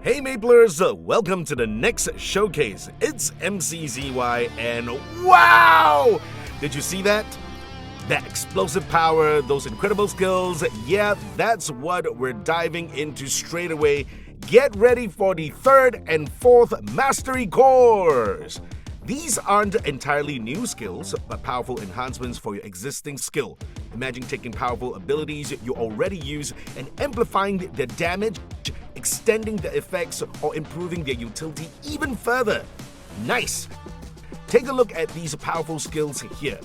Hey Maplers, welcome to the next showcase. It's MCZY and wow! Did you see that? That explosive power, those incredible skills, yeah, that's what we're diving into straight away. Get ready for the 3rd and 4th Mastery Cores. These aren't entirely new skills, but powerful enhancements for your existing skill. Imagine taking powerful abilities you already use and amplifying their damage, extending their effects, or improving their utility even further. Nice! Take a look at these powerful skills here.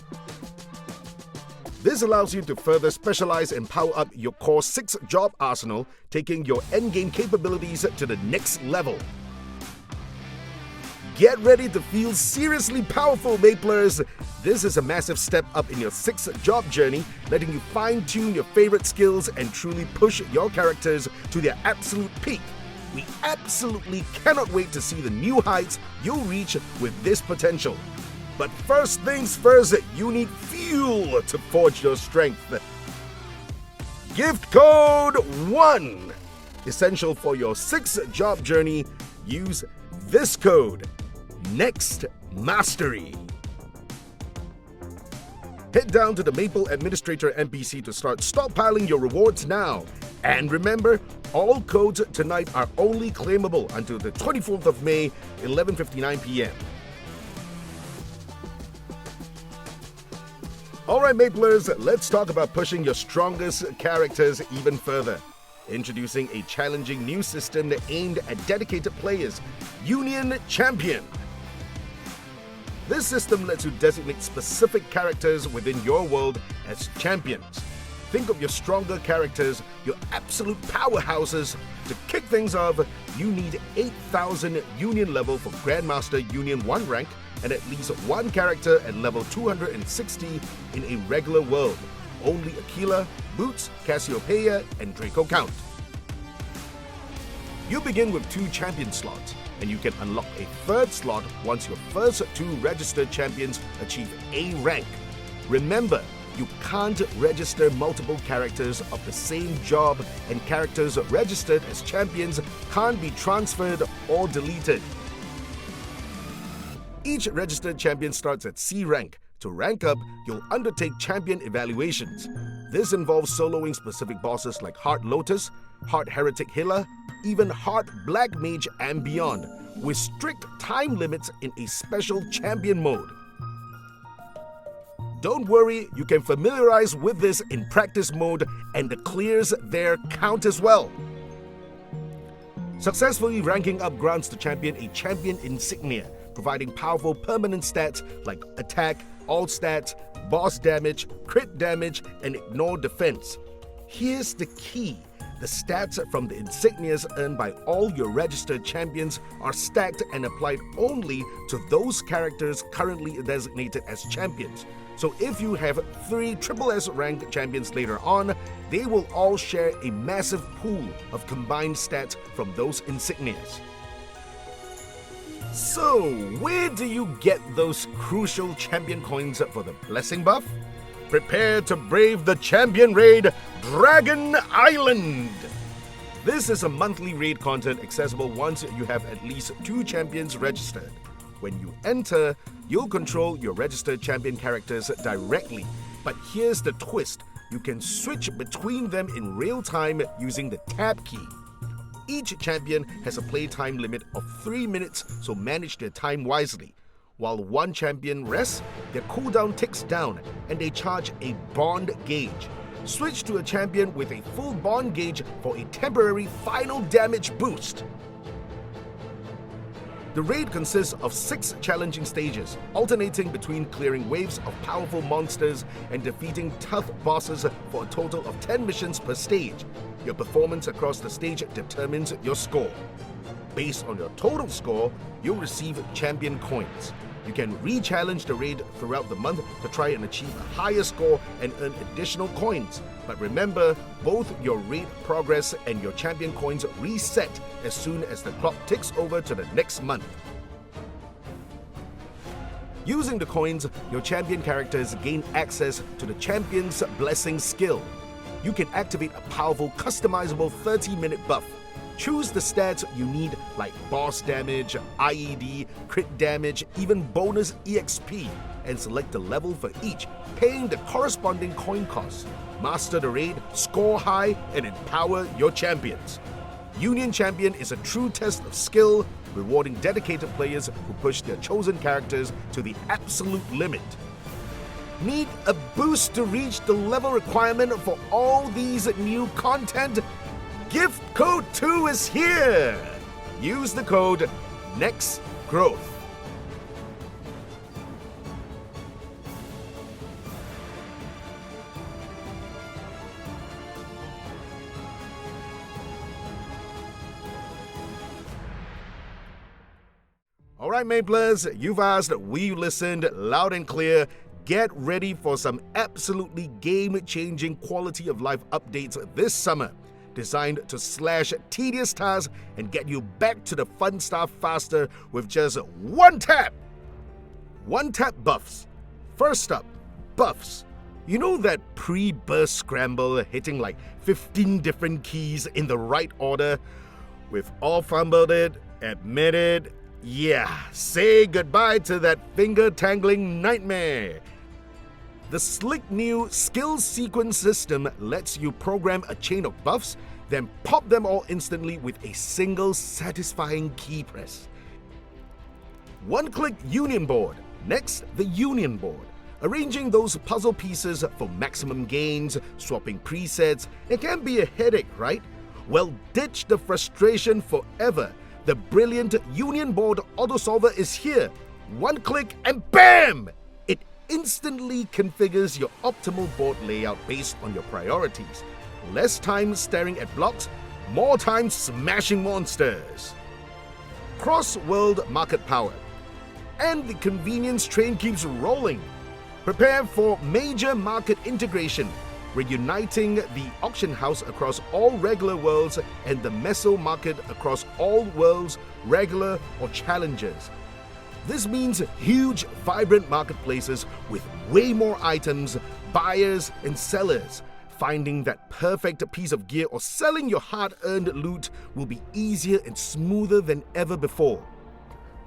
This allows you to further specialize and power up your core 6 job arsenal, taking your endgame capabilities to the next level. Get ready to feel seriously powerful, Maplers! This is a massive step up in your 6 job journey, letting you fine-tune your favorite skills and truly push your characters to their absolute peak. We absolutely cannot wait to see the new heights you'll reach with this potential. But first things first, you need fuel to forge your strength. Gift code 1! Essential for your 6 job journey, use this code. Next Mastery. Head down to the Maple Administrator NPC to start stockpiling your rewards now. And remember, all codes tonight are only claimable until the 24th of May, 11:59 p.m. Alright Maplers, let's talk about pushing your strongest characters even further. Introducing a challenging new system aimed at dedicated players, Union Champion. This system lets you designate specific characters within your world as champions. Think of your stronger characters, your absolute powerhouses. To kick things off, you need 8,000 Union level for Grandmaster Union 1 rank and at least 1 character at level 260 in a regular world. Only Aquila, Boots, Cassiopeia, and Draco count. You begin with 2 champion slots, and you can unlock a 3rd slot once your first 2 registered champions achieve A rank. Remember, you can't register multiple characters of the same job, and characters registered as champions can't be transferred or deleted. Each registered champion starts at C rank. To rank up, you'll undertake champion evaluations. This involves soloing specific bosses like Heart Lotus, Heart Heretic Healer, even Heart Black Mage and beyond, with strict time limits in a special champion mode. Don't worry, you can familiarize with this in practice mode, and the clears there count as well. Successfully ranking up grants the champion a champion insignia, providing powerful permanent stats like attack, all stats, boss damage, crit damage, and ignore defense. Here's the key. The stats from the insignias earned by all your registered champions are stacked and applied only to those characters currently designated as champions. So if you have 3 SSS ranked champions later on, they will all share a massive pool of combined stats from those insignias. So, where do you get those crucial champion coins for the blessing buff? Prepare to brave the champion raid, Dragon Island! This is a monthly raid content accessible once you have at least 2 champions registered. When you enter, you'll control your registered champion characters directly. But here's the twist, you can switch between them in real time using the tab key. Each champion has a playtime limit of 3 minutes, so manage their time wisely. While one champion rests, their cooldown ticks down and they charge a bond gauge. Switch to a champion with a full bond gauge for a temporary final damage boost. The raid consists of 6 challenging stages, alternating between clearing waves of powerful monsters and defeating tough bosses for a total of 10 missions per stage. Your performance across the stage determines your score. Based on your total score, you'll receive champion coins. You can re-challenge the raid throughout the month to try and achieve a higher score and earn additional coins. But remember, both your raid progress and your champion coins reset as soon as the clock ticks over to the next month. Using the coins, your champion characters gain access to the Champion's Blessing skill. You can activate a powerful customizable 30-minute buff. Choose the stats you need like boss damage, IED, crit damage, even bonus EXP, and select the level for each, paying the corresponding coin cost. Master the raid, score high, and empower your champions. Union Champion is a true test of skill, rewarding dedicated players who push their chosen characters to the absolute limit. Need a boost to reach the level requirement for all these new content? Gift Code 2 is here! Use the code NEXTGROWTH. Alright, Maplers, you've asked, we listened loud and clear. Get ready for some absolutely game-changing quality of life updates this summer, designed to slash tedious tasks and get you back to the fun stuff faster with just one tap. One tap buffs. First up, buffs. You know that pre-burst scramble hitting like 15 different keys in the right order? We've all fumbled it, admit it. Yeah, say goodbye to that finger-tangling nightmare. The slick new skill sequence system lets you program a chain of buffs, then pop them all instantly with a single satisfying key press. One-click Union Board. Next, the Union Board. Arranging those puzzle pieces for maximum gains, swapping presets, it can be a headache, right? Well, ditch the frustration forever. The brilliant Union Board Autosolver is here. One click and BAM! It instantly configures your optimal board layout based on your priorities. Less time staring at blocks, more time smashing monsters. Cross-world market power. And the convenience train keeps rolling. Prepare for major market integration, reuniting the auction house across all regular worlds and the meso market across all worlds, regular or challengers. This means huge, vibrant marketplaces with way more items, buyers and sellers. Finding that perfect piece of gear or selling your hard-earned loot will be easier and smoother than ever before.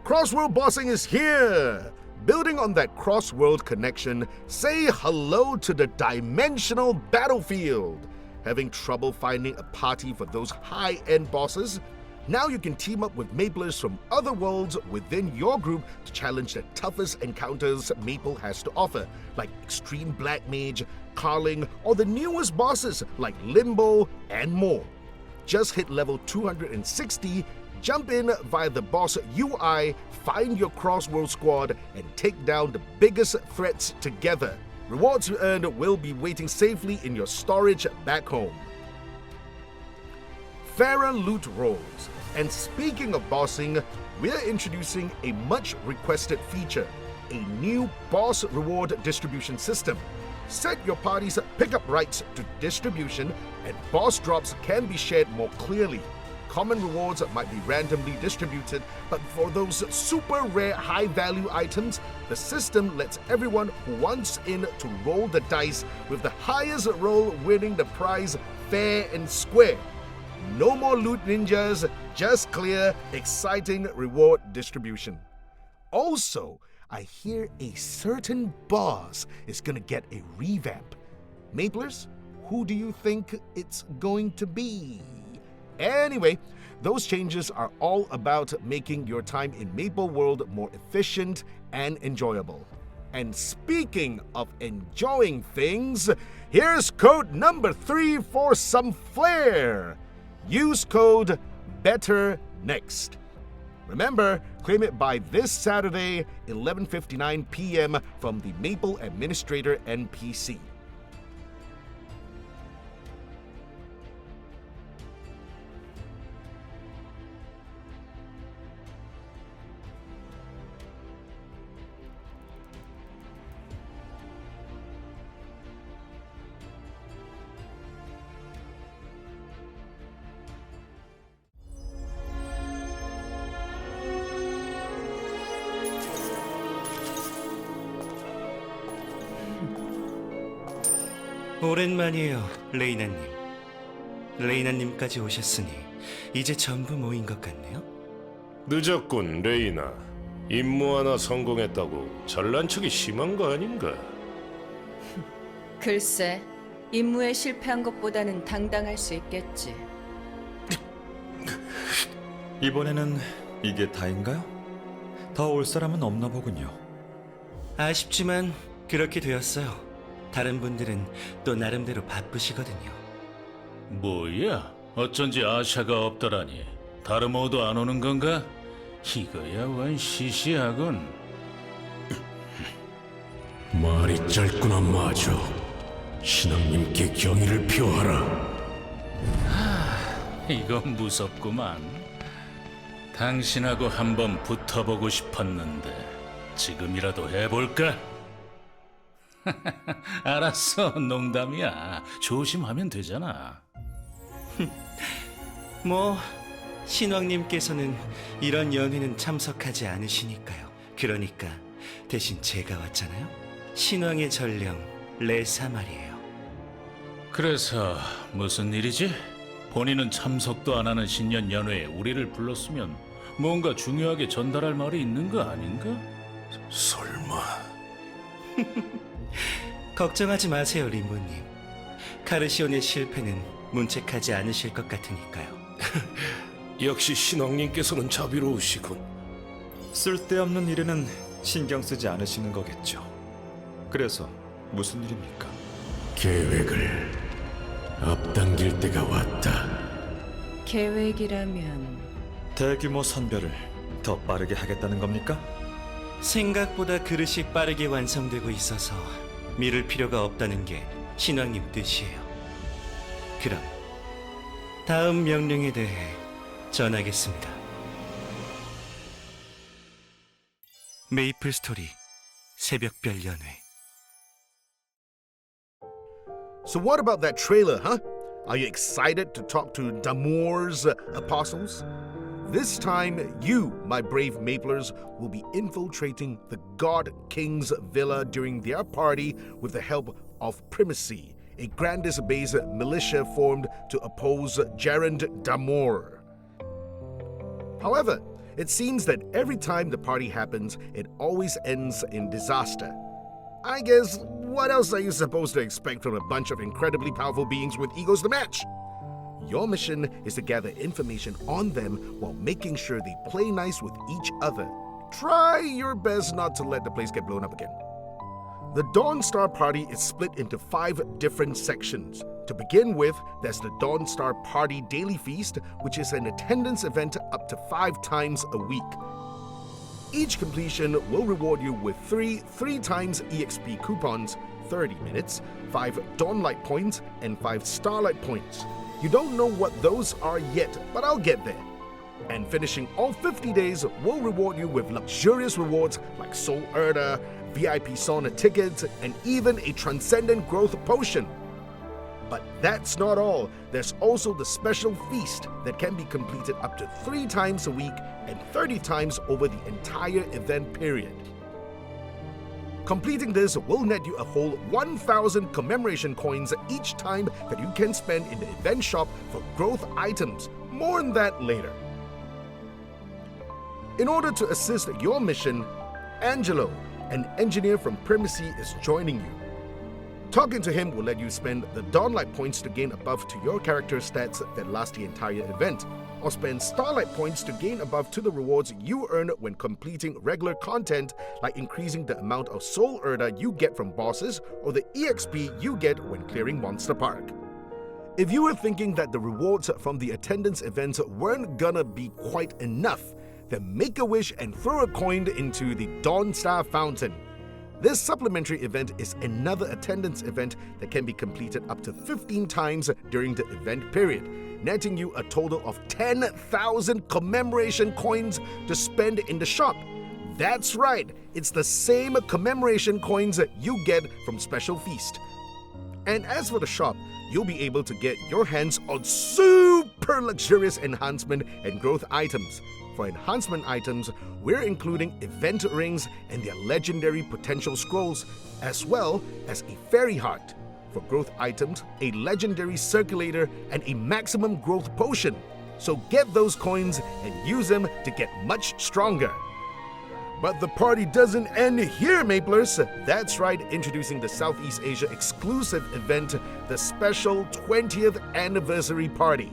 Cross-world bossing is here! Building on that cross-world connection, say hello to the dimensional battlefield. Having trouble finding a party for those high-end bosses? Now you can team up with Maplers from other worlds within your group to challenge the toughest encounters Maple has to offer, like Extreme Black Mage, Carling, or the newest bosses like Limbo and more. Just hit level 260, jump in via the boss UI, find your cross-world squad, and take down the biggest threats together. Rewards you earned will be waiting safely in your storage back home. Fairer loot rolls. And speaking of bossing, we're introducing a much requested feature, a new boss reward distribution system. Set your party's pickup rights to distribution, and boss drops can be shared more clearly. Common rewards might be randomly distributed, but for those super rare high-value items, the system lets everyone who wants in to roll the dice, with the highest roll winning the prize fair and square. No more loot ninjas, just clear, exciting reward distribution. Also, I hear a certain boss is gonna get a revamp. Maplers, who do you think it's going to be? Anyway, those changes are all about making your time in Maple World more efficient and enjoyable. And speaking of enjoying things, here's code number 3 for some flair. Use code BETTERNEXT. Remember, claim it by this Saturday, 11:59 p.m. from the Maple Administrator NPC. 오랜만이에요, 레이나님. 레이나님까지 오셨으니 이제 전부 모인 것 같네요. 늦었군, 레이나. 임무 하나 성공했다고 잘난 척이 심한 거 아닌가? 글쎄, 임무에 실패한 것보다는 당당할 수 있겠지. 이번에는 이게 다인가요? 더 올 사람은 없나 보군요. 아쉽지만 그렇게 되었어요. 다른 분들은 또 나름대로 바쁘시거든요. 뭐야? 어쩐지 아샤가 없더라니. 다른 모두 안 오는 건가? 이거야 원 시시하군. 말이 짧구나 마저. 신앙님께 경의를 표하라. 이건 무섭구만. 당신하고 한번 붙어보고 싶었는데 지금이라도 해볼까? 알았어, 농담이야. 조심하면 되잖아. 뭐 신왕님께서는 이런 연회는 참석하지 않으시니까요. 그러니까 대신 제가 왔잖아요. 신왕의 전령 레사 말이에요. 그래서 무슨 일이지? 본인은 참석도 안 하는 신년 연회에 우리를 불렀으면 뭔가 중요하게 전달할 말이 있는 거 아닌가? 설마. 걱정하지 마세요, 림보님. 카르시온의 실패는 문책하지 않으실 것 같으니까요. 역시 신왕님께서는 자비로우시군. 쓸데없는 일에는 신경 쓰지 않으시는 거겠죠. 그래서 무슨 일입니까? 계획을 앞당길 때가 왔다. 계획이라면 대규모 선별을 더 빠르게 하겠다는 겁니까? 생각보다 그릇이 빠르게 완성되고 있어서 미룰 필요가 없다는 게 신왕님 뜻이에요. 그럼 다음 명령에 대해 전하겠습니다. 메이플 스토리 새벽별 연회. So what about that trailer, huh? Are you excited to talk to Damour's apostles? This time, you, my brave Maplers, will be infiltrating the God King's villa during their party with the help of Primacy, a Grandis Bay's militia formed to oppose Gerard Damour. However, it seems that every time the party happens, it always ends in disaster. I guess, what else are you supposed to expect from a bunch of incredibly powerful beings with egos to match? Your mission is to gather information on them while making sure they play nice with each other. Try your best not to let the place get blown up again. The Dawn Star Party is split into 5 different sections. To begin with, there's the Dawn Star Party Daily Feast, which is an attendance event up to 5 times a week. Each completion will reward you with 3 times EXP coupons, 30 minutes, 5 Dawnlight points, and 5 Starlight points. You don't know what those are yet, but I'll get there. And finishing all 50 days will reward you with luxurious rewards like Soul Erda, VIP sauna tickets, and even a Transcendent Growth Potion. But that's not all. There's also the special feast that can be completed up to 3 times a week and 30 times over the entire event period. Completing this will net you a whole 1,000 commemoration coins each time that you can spend in the event shop for growth items. More on that later. In order to assist your mission, Angelo, an engineer from Primacy, is joining you. Talking to him will let you spend the Dawnlight points to gain a buff to your character stats that last the entire event, or spend Starlight points to gain a buff to the rewards you earn when completing regular content, like increasing the amount of Soul Erda you get from bosses or the EXP you get when clearing Monster Park. If you were thinking that the rewards from the attendance events weren't gonna be quite enough, then make a wish and throw a coin into the Dawn Star Fountain. This supplementary event is another attendance event that can be completed up to 15 times during the event period, netting you a total of 10,000 commemoration coins to spend in the shop. That's right, it's the same commemoration coins you get from Special Feast. And as for the shop, you'll be able to get your hands on super luxurious enhancement and growth items. For enhancement items, we're including event rings and their legendary potential scrolls, as well as a fairy heart. For growth items, a legendary circulator and a maximum growth potion. So get those coins and use them to get much stronger. But the party doesn't end here, Maplers. That's right, introducing the Southeast Asia exclusive event, the special 20th anniversary party.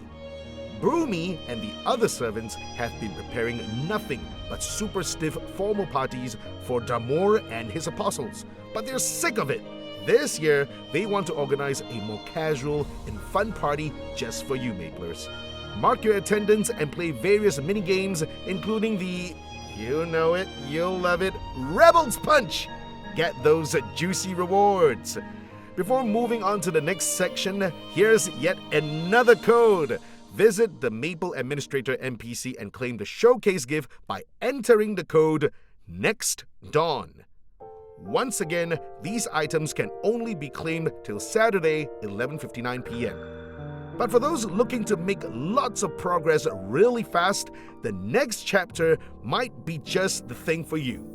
Broomy and the other servants have been preparing nothing but super stiff formal parties for Damor and his apostles, but they're sick of it. This year, they want to organize a more casual and fun party just for you, Maplers. Mark your attendance and play various mini-games, including the, you know it, you'll love it, Rebels Punch! Get those juicy rewards. Before moving on to the next section, here's yet another code. Visit the Maple Administrator NPC and claim the showcase gift by entering the code NEXTDAWN. Once again, these items can only be claimed till Saturday, 11:59 p.m. But for those looking to make lots of progress really fast, the next chapter might be just the thing for you.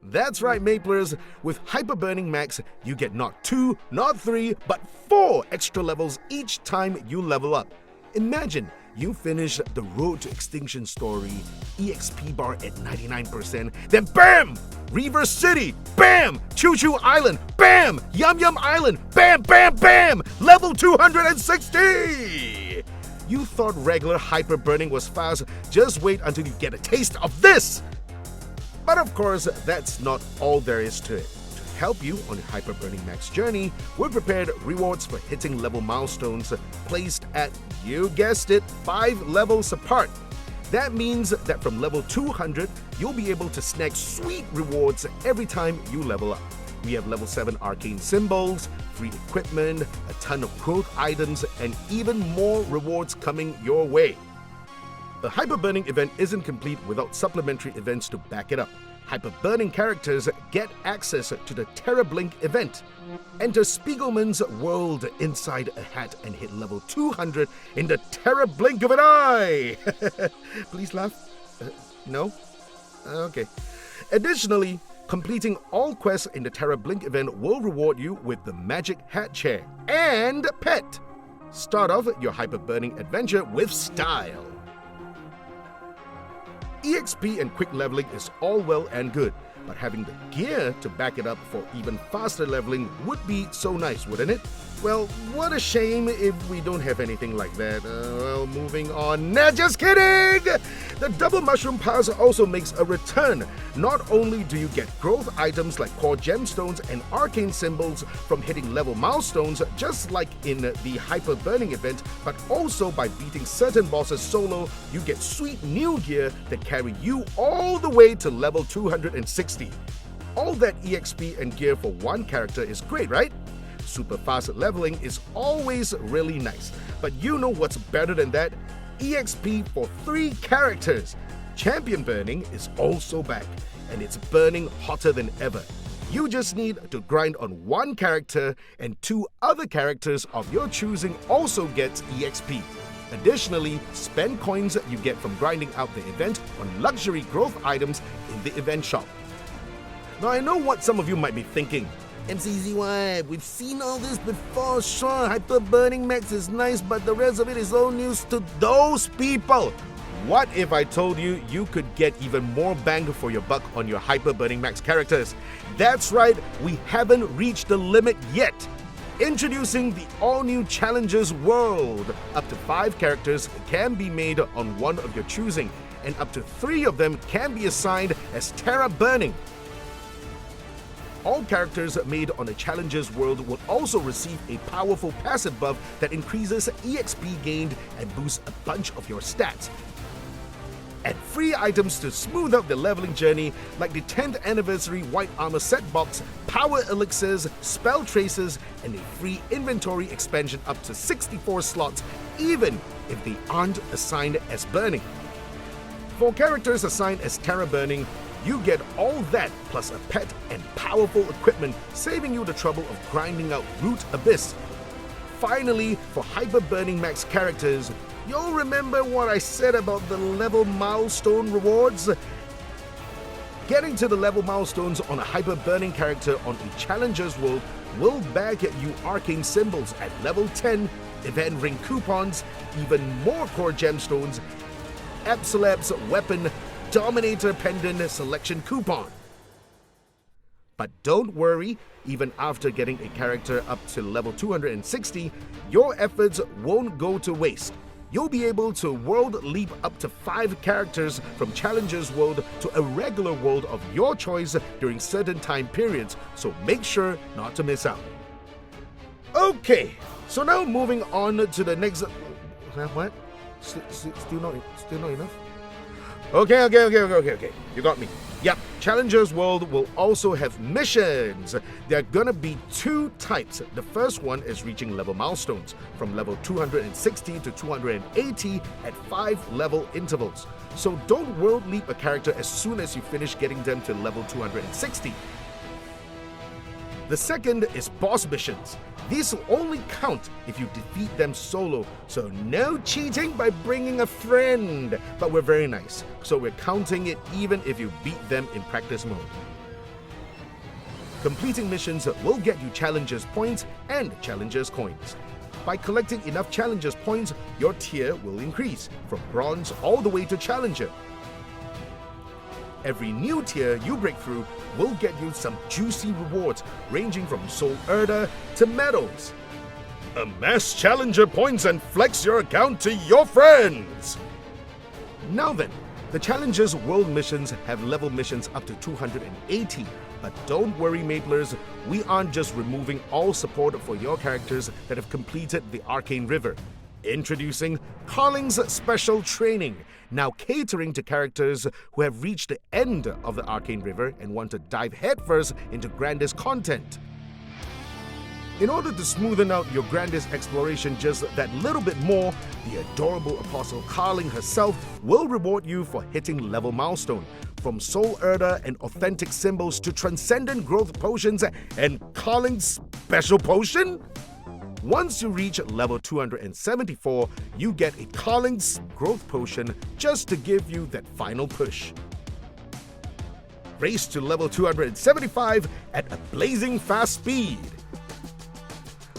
That's right, Maplers. With Hyper Burning Max, you get not 2, not 3, but 4 extra levels each time you level up. Imagine you finish the Road to Extinction story, EXP bar at 99%, then BAM! Reverse City, BAM! Choo Choo Island, BAM! Yum Yum Island, BAM, BAM, BAM! Level 260! You thought regular Hyper Burning was fast, just wait until you get a taste of this! But of course, that's not all there is to it. To help you on your Hyper Burning Max journey, we've prepared rewards for hitting level milestones placed at, you guessed it, 5 levels apart. That means that from level 200, you'll be able to snag sweet rewards every time you level up. We have level 7 arcane symbols, free equipment, a ton of growth items, and even more rewards coming your way. The Hyper Burning event isn't complete without supplementary events to back it up. Hyper Burning characters get access to the Terra Blink event. Enter Spiegelman's world inside a hat and hit level 200 in the Terra Blink of an eye! Please laugh? No? Okay. Additionally, completing all quests in the Terra Blink event will reward you with the Magic Hat Chair and Pet. Start off your Hyper Burning adventure with style. EXP and quick leveling is all well and good, but having the gear to back it up for even faster leveling would be so nice, wouldn't it? Well, what a shame if we don't have anything like that. Well, moving on. Nah, just kidding! The Double Mushroom Pass also makes a return. Not only do you get growth items like core gemstones and arcane symbols from hitting level milestones, just like in the Hyper Burning event, but also by beating certain bosses solo, you get sweet new gear that carry you all the way to level 260. All that EXP and gear for one character is great, right? Super fast leveling is always really nice, but you know what's better than that? EXP for 3 characters. Champion Burning is also back, and it's burning hotter than ever. You just need to grind on one character, and 2 other characters of your choosing also get EXP. Additionally, spend coins you get from grinding out the event on luxury growth items in the event shop. Now I know what some of you might be thinking. MCZY, we've seen all this before. Sure, Hyper Burning Max is nice, but the rest of it is all news to those people. What if I told you you could get even more bang for your buck on your Hyper Burning Max characters? That's right, we haven't reached the limit yet. Introducing the all-new Challengers World. Up to 5 characters can be made on one of your choosing, and up to 3 of them can be assigned as Terra Burning. All characters made on the Challengers World will also receive a powerful passive buff that increases EXP gained and boosts a bunch of your stats. And free items to smooth out the leveling journey, like the 10th Anniversary White Armor Set Box, Power Elixirs, Spell Traces, and a free inventory expansion up to 64 slots, even if they aren't assigned as Burning. For characters assigned as Terra Burning, you get all that plus a pet and powerful equipment, saving you the trouble of grinding out Root Abyss. Finally, for Hyper Burning Max characters, you'll remember what I said about the level milestone rewards? Getting to the level milestones on a Hyper Burning character on a Challengers World will bag you arcane symbols at level 10, event ring coupons, even more core gemstones, Absolab's weapon, Dominator Pendant selection coupon. But don't worry, even after getting a character up to level 260, your efforts won't go to waste. You'll be able to world leap up to 5 characters from Challengers World to a regular world of your choice during certain time periods, so make sure not to miss out. Okay, so now moving on to the next... What? Still not enough? Okay. You got me. Yep, Challengers World will also have missions. There are gonna be 2 types. The first one is reaching level milestones from level 260 to 280 at 5 level intervals. So don't world leap a character as soon as you finish getting them to level 260. The second is boss missions. These will only count if you defeat them solo, so no cheating by bringing a friend. But we're very nice, so we're counting it even if you beat them in practice mode. Completing missions will get you Challengers points and Challengers coins. By collecting enough Challengers points, your tier will increase from Bronze all the way to Challenger. Every new tier you break through will get you some juicy rewards ranging from Soul Erda to medals. Amass Challenger points and flex your account to your friends! Now then, the Challengers World missions have level missions up to 280, but don't worry Maplers, we aren't just removing all support for your characters that have completed the Arcane River. Introducing Carling's Special Training, now catering to characters who have reached the end of the Arcane River and want to dive headfirst into Grandis content. In order to smoothen out your Grandis exploration just that little bit more, the adorable Apostle Carling herself will reward you for hitting level milestone, from Soul Erda and authentic symbols to transcendent growth potions and Carling's Special Potion? Once you reach level 274, you get a Carling's Growth Potion just to give you that final push. Race to level 275 at a blazing fast speed.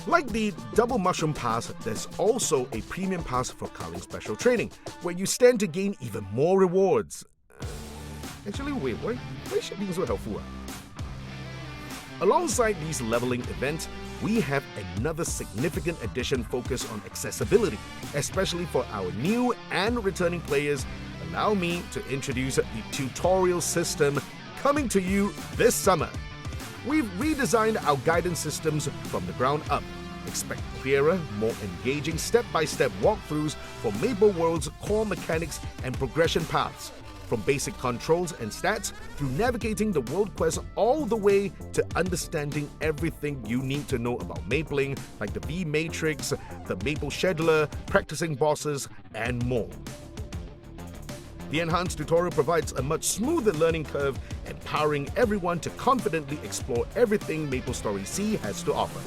Like the Double Mushroom Pass, there's also a Premium Pass for Carling's Special Training, where you stand to gain even more rewards. Actually, wait, why is she being so helpful? Alongside these leveling events, we have another significant addition focused on accessibility, especially for our new and returning players. Allow me to introduce the tutorial system coming to you this summer. We've redesigned our guidance systems from the ground up. Expect clearer, more engaging step-by-step walkthroughs for Maple World's core mechanics and progression paths. From basic controls and stats through navigating the world quest all the way to understanding everything you need to know about mapling, like the V Matrix, the Maple Scheduler, practicing bosses, and more. The enhanced tutorial provides a much smoother learning curve, empowering everyone to confidently explore everything MapleStorySEA has to offer.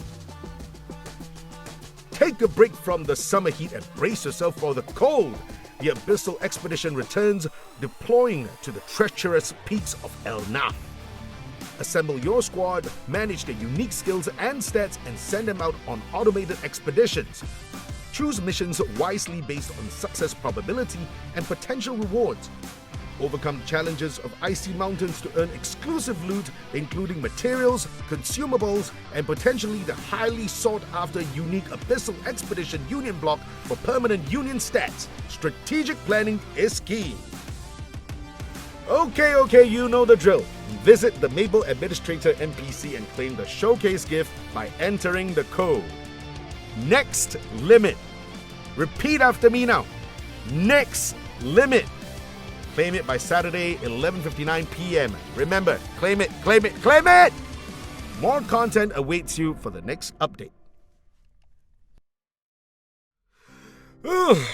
Take a break from the summer heat and brace yourself for the cold. The Abyssal Expedition returns, deploying to the treacherous peaks of El Naf. Assemble your squad, manage their unique skills and stats, and send them out on automated expeditions. Choose missions wisely based on success probability and potential rewards. Overcome challenges of icy mountains to earn exclusive loot, including materials, consumables, and potentially the highly sought-after unique Abyssal Expedition Union block for permanent Union stats. Strategic planning is key. Okay, you know the drill. Visit the Maple Administrator NPC and claim the showcase gift by entering the code Next Limit. Repeat after me now. Next Limit. Claim it by Saturday, 11:59 p.m. Remember, claim it, claim it, claim it! More content awaits you for the next update.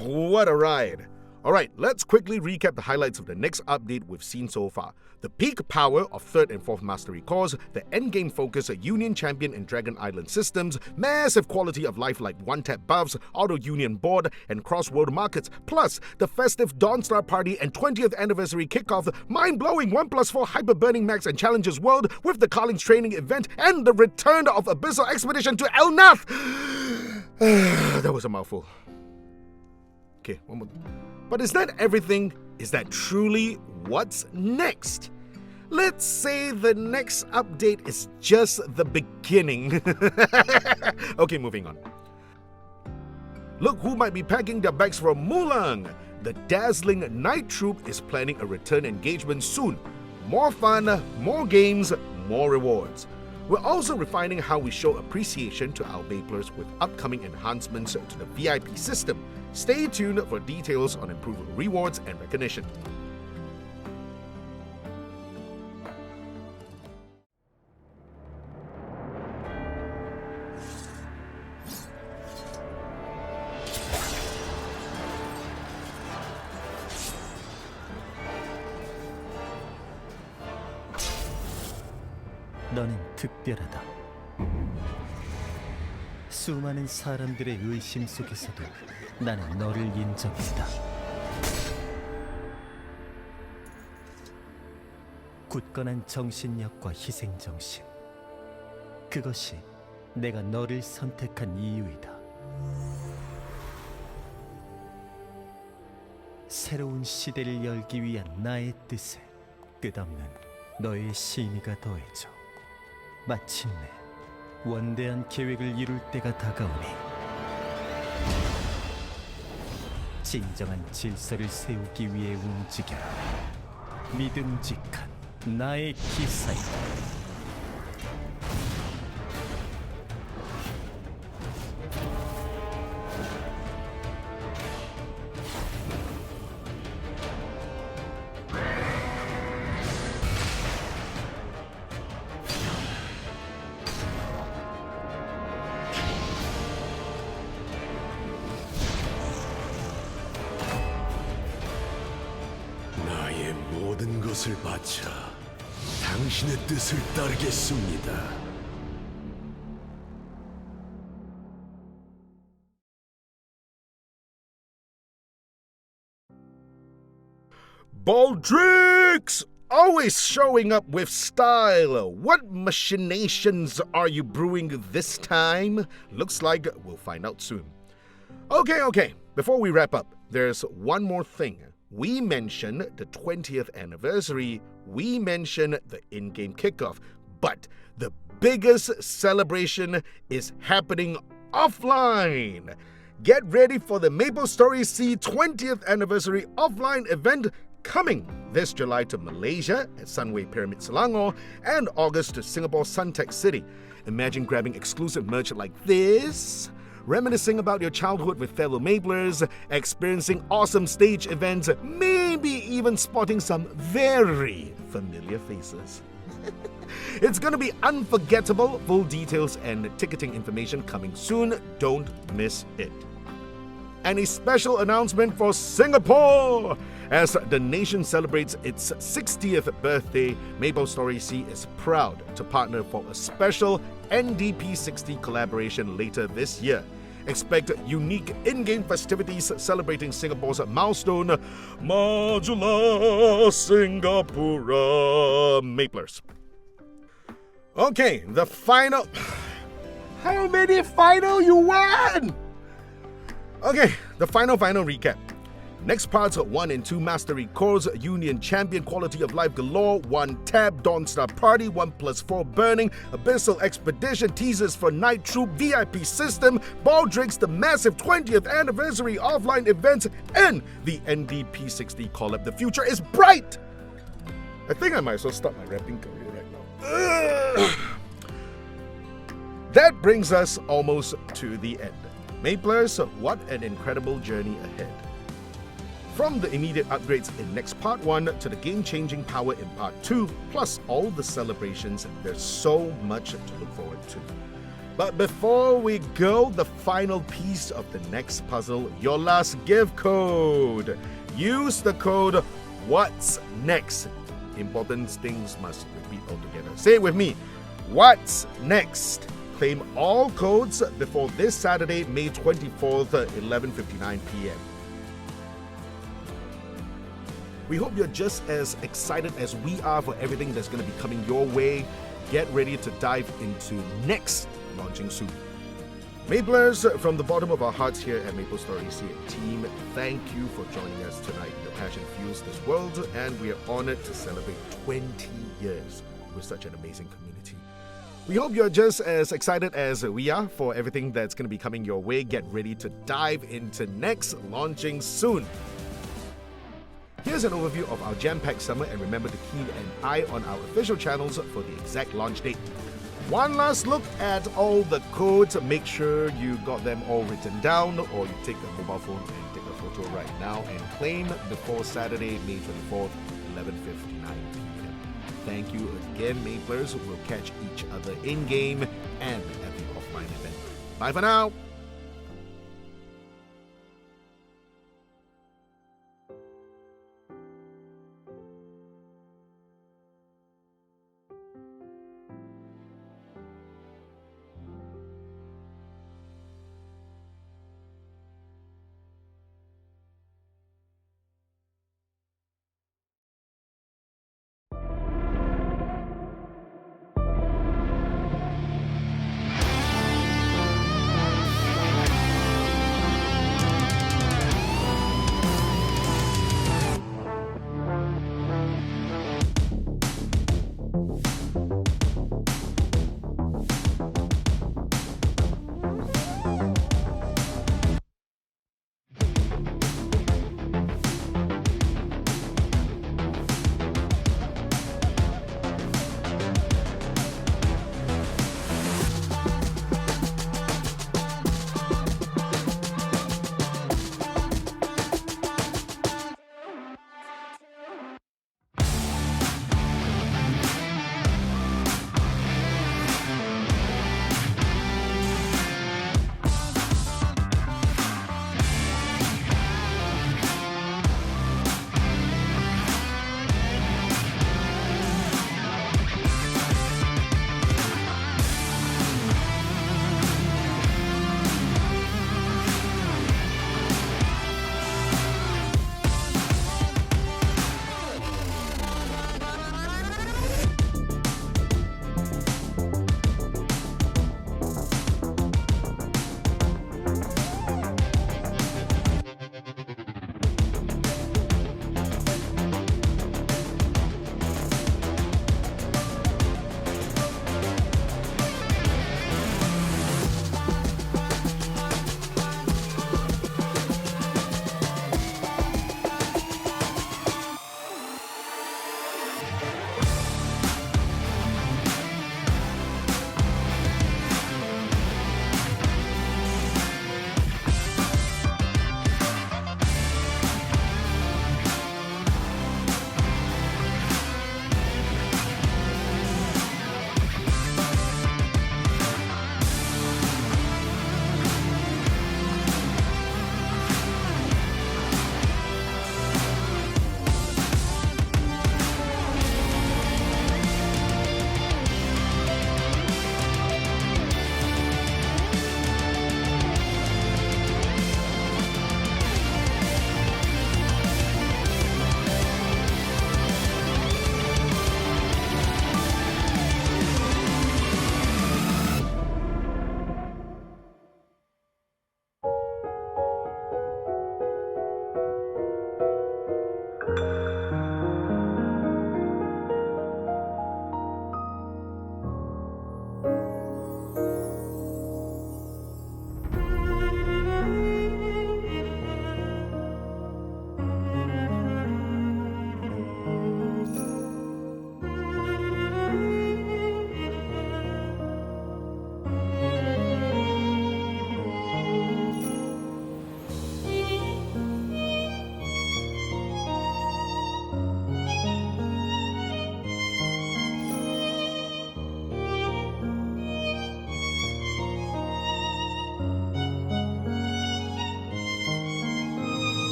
What a ride. Alright, let's quickly recap the highlights of the next update we've seen so far. The peak power of 3rd and 4th Mastery cores, the endgame focus of Union Champion and Dragon Island systems, massive quality of life like one-tap buffs, auto-union board, and cross-world markets, plus the festive Dawnstar Party and 20th anniversary kickoff, mind-blowing 1+4 hyper-burning max and challenges world with the Carling's training event, and the return of Abyssal Expedition to Elnath! That was a mouthful. Okay, one more. But is that everything? Is that truly what's next? Let's say the next update is just the beginning. Okay, moving on. Look who might be packing their bags from Mulang. The dazzling Night Troop is planning a return engagement soon. More fun, more games, more rewards. We're also refining how we show appreciation to our Maplers with upcoming enhancements to the VIP system. Stay tuned for details on improved rewards and recognition. 너는 특별하다. 수많은 사람들의 의심 속에서도 나는 너를 인정한다. 굳건한 정신력과 희생정신. 그것이 내가 너를 선택한 이유이다. 새로운 시대를 열기 위한 나의 뜻에 끝없는 너의 심의가 더해져 마침내 원대한 계획을 이룰 때가 다가오니 진정한 질서를 세우기 위해 움직여라. 믿음직한 나의 기사이다. 나의 모든 것을 바쳐 당신의 뜻을 따르겠습니다. Baldrix! Always showing up with style. What machinations are you brewing this time? Looks like we'll find out soon. Okay. Before we wrap up, there's one more thing. We mentioned the 20th anniversary. We mentioned the in-game kickoff. But the biggest celebration is happening offline. Get ready for the MapleStorySEA 20th anniversary offline event coming this July to Malaysia at Sunway Pyramid Selangor and August to Singapore Suntec City. Imagine grabbing exclusive merch like this, reminiscing about your childhood with fellow Maplers, experiencing awesome stage events, maybe even spotting some very familiar faces. It's gonna be unforgettable. Full details and ticketing information coming soon. Don't miss it. And a special announcement for Singapore! As the nation celebrates its 60th birthday, MapleStorySEA is proud to partner for a special NDP60 collaboration later this year. Expect unique in-game festivities celebrating Singapore's milestone, Majulah Singapura Maplers. Okay, the final. How many final you won? Okay, the final recap. Next parts 1 and 2 Mastery Cores, Union Champion, Quality of Life Galore, 1 Tab, Dawn Star Party, 1+4 Burning, Abyssal Expedition, teasers for Night Troop, VIP System, Baldrick's the massive 20th anniversary offline event, and the NDP60 Collab. The future is bright! I think I might as well start my rapping career right now. That brings us almost to the end. Maplers, what an incredible journey ahead. From the immediate upgrades in Next Part 1 to the game-changing power in Part 2, plus all the celebrations, there's so much to look forward to. But before we go, the final piece of the next puzzle, your last gift code. Use the code What's Next. Important things must repeat all together. Say it with me. What's Next? Claim all codes before this Saturday, May 24th, 11:59 p.m. We hope you're just as excited as we are for everything that's going to be coming your way. Get ready to dive into Next, launching soon. Maplers, from the bottom of our hearts here at MapleStorySEA team, thank you for joining us tonight. Your passion fuels this world, and we are honored to celebrate 20 years with such an amazing community. We hope you're just as excited as we are for everything that's going to be coming your way. Get ready to dive into Next, launching soon. Here's an overview of our jam-packed summer, and remember to keep an eye on our official channels for the exact launch date. One last look at all the codes. Make sure you got them all written down, or you take a mobile phone and take a photo right now and claim before Saturday, May 24th, 11:59 p.m. Thank you again, Maplers. We'll catch each other in-game and at the offline event. Bye for now!